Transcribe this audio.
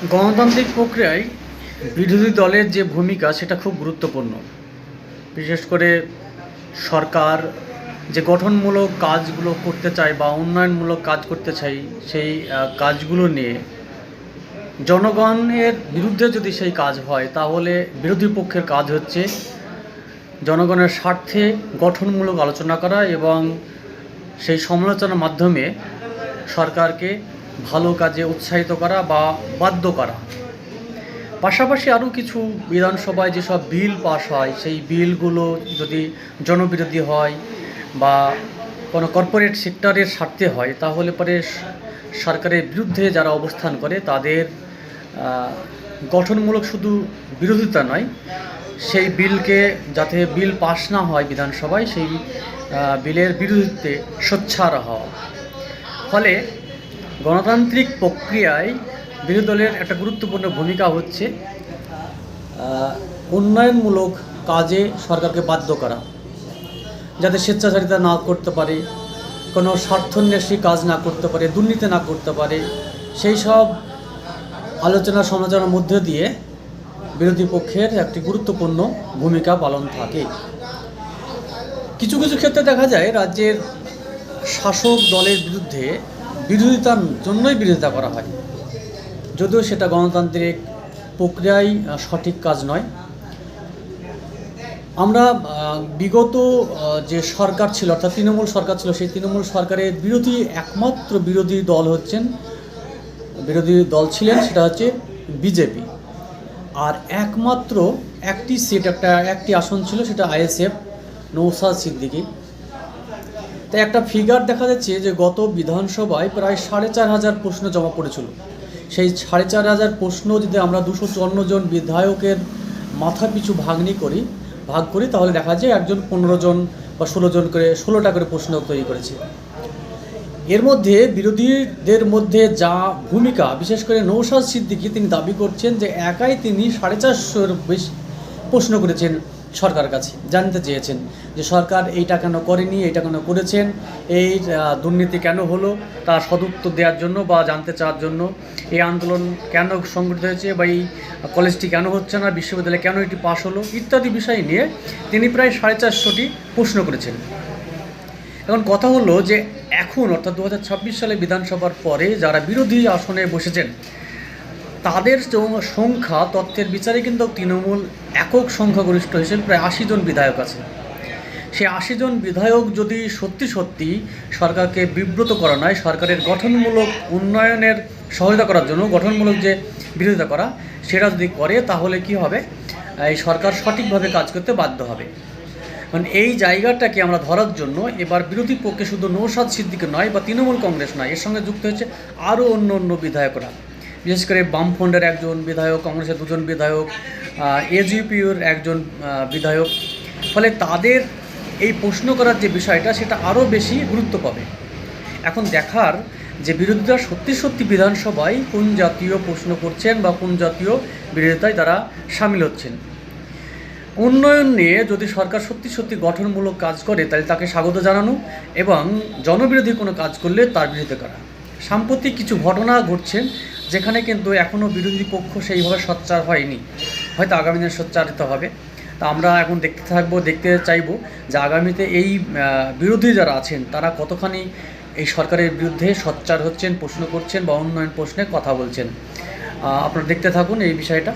গণতান্ত্রিক প্রক্রিয়ায় বিরোধী দলের যে ভূমিকা সেটা খুব গুরুত্বপূর্ণ। বিশেষ করে সরকার যে গঠনমূলক কাজগুলো করতে চায় বা উন্নয়নমূলক কাজ করতে চাই, সেই কাজগুলো নিয়ে জনগণের বিরুদ্ধে যদি সেই কাজ হয়, তাহলে বিরোধী পক্ষের কাজ হচ্ছে জনগণের স্বার্থে গঠনমূলক আলোচনা করা এবং সেই সমালোচনার মাধ্যমে সরকারকে ভালো কাজে উৎসাহিত করা বা বাধ্য করা। পাশাপাশি আরও কিছু বিধানসভায় যেসব বিল পাস হয়, সেই বিলগুলো যদি জনবিরোধী হয় বা কোনো কর্পোরেট সেক্টরের স্বার্থে হয়, তাহলে পরে সরকারের বিরুদ্ধে যারা অবস্থান করে তাদের গঠনমূলক শুধু বিরোধিতা নয়, সেই বিলকে যাতে বিল পাস না হয় বিধানসভায়, সেই বিলের বিরুদ্ধে সোচ্চার হওয়া। ফলে গণতান্ত্রিক প্রক্রিয়ায় বিরোধী দলের একটা গুরুত্বপূর্ণ ভূমিকা হচ্ছে উন্নয়নমূলক কাজে সরকারকে বাধ্য করা, যাতে স্বেচ্ছাচারিতা না করতে পারে, কোনো স্বার্থান্বেষী কাজ না করতে পারে, দুর্নীতি না করতে পারে। সেই সব আলোচনা সমালোচনার মধ্যে দিয়ে বিরোধী পক্ষের একটি গুরুত্বপূর্ণ ভূমিকা পালন থাকে। কিছু কিছু ক্ষেত্রে দেখা যায় রাজ্যের শাসক দলের বিরুদ্ধে বিরোধিতার জন্যই বিরোধিতা করা হয়, যদিও সেটা গণতান্ত্রিক প্রক্রিয়ায় সঠিক কাজ নয়। আমরা বিগত যে সরকার ছিল, অর্থাৎ তৃণমূল সরকার ছিল, সেই তৃণমূল সরকারের একমাত্র বিরোধী দল ছিলেন সেটা হচ্ছে বিজেপি। আর একমাত্র একটি আসন ছিল, সেটা আইএসএফ, নওশাদ সিদ্দিকী। তাই একটা ফিগার দেখা যাচ্ছে যে গত বিধানসভায় প্রায় 4,500 প্রশ্ন জমা পড়েছিল। সেই 4,500 প্রশ্ন যদি আমরা 254 জন বিধায়কের মাথা পিছু ভাগ করি, তাহলে দেখা যায় একজন 15 জন বা 16টা করে প্রশ্ন তৈরি করেছে। এর মধ্যে বিরোধীদের মধ্যে যা ভূমিকা, বিশেষ করে নওশাদ সিদ্দিকী, তিনি দাবি করছেন যে একাই তিনি 450-এর বেশি প্রশ্ন করেছেন সরকার কাছে, জানতে চেয়েছেন যে সরকার এইটা কেন করেনি, এইটা কেন করেছেন, এই দুর্নীতি কেন হলো, তার সদুত্তর দেওয়ার জন্য বা জানতে চাওয়ার জন্য, এই আন্দোলন কেন সংগঠিত হয়েছে বা এই কলেজটি কেন হচ্ছে না, বিশ্ববিদ্যালয়ে কেন এটি পাশ হলো, ইত্যাদি বিষয় নিয়ে তিনি প্রায় 450টি প্রশ্ন করেছেন। এখন কথা হলো যে এখন, অর্থাৎ 2026 সালে বিধানসভার পরে যারা বিরোধী আসনে বসেছেন, তাদের সংখ্যা তথ্যের বিচারে কিন্তু তৃণমূল একক সংখ্যাগরিষ্ঠ হিসেবে প্রায় 80 জন বিধায়ক আছে। সেই 80 জন বিধায়ক যদি সত্যি সরকারকে বিব্রত করা নয়, সরকারের গঠনমূলক উন্নয়নের সহায়তা করার জন্য গঠনমূলক যে বিরোধিতা করা, সেটা যদি করে, তাহলে কি হবে, এই সরকার সঠিকভাবে কাজ করতে বাধ্য হবে। কারণ এই জায়গাটাকে আমরা ধরার জন্য এবার বিরোধী পক্ষে শুধু নওশাদ সিদ্দিকী নয় বা তৃণমূল কংগ্রেস নয়, এর সঙ্গে যুক্ত হচ্ছে আরও অন্য বিধায়করা। বিশেষ করে বামফ্রন্টের একজন বিধায়ক, কংগ্রেসের 2 জন বিধায়ক, এজিপির একজন বিধায়ক। ফলে তাদের এই প্রশ্ন করার যে বিষয়টা, সেটা আরও বেশি গুরুত্ব পাবে। এখন দেখার যে বিরোধীরা সত্যি বিধানসভায় কোন জাতীয় প্রশ্ন করছেন বা কোন জাতীয় বিরোধিতায় তারা সামিল হচ্ছেন। উন্নয়ন নিয়ে যদি সরকার সত্যি গঠনমূলক কাজ করে, তাহলে তাকে স্বাগত জানানো, এবং জনবিরোধী কোনো কাজ করলে তার বিরোধিতা করা। সাম্প্রতিক কিছু ঘটনা ঘটছে যেখানে কিন্তু এখনও বিরোধী পক্ষ সেইভাবে সোচ্চার হয়নি, হয়তো আগামী দিনে সোচ্চারিত হবে। তা আমরা এখন দেখতে চাইব যে আগামীতে এই বিরোধী যারা আছেন তারা কতখানি এই সরকারের বিরুদ্ধে সোচ্চার হচ্ছেন, প্রশ্ন করছেন বা উন্নয়ন প্রশ্নে কথা বলছেন। আপনারা দেখতে থাকুন এই বিষয়টা।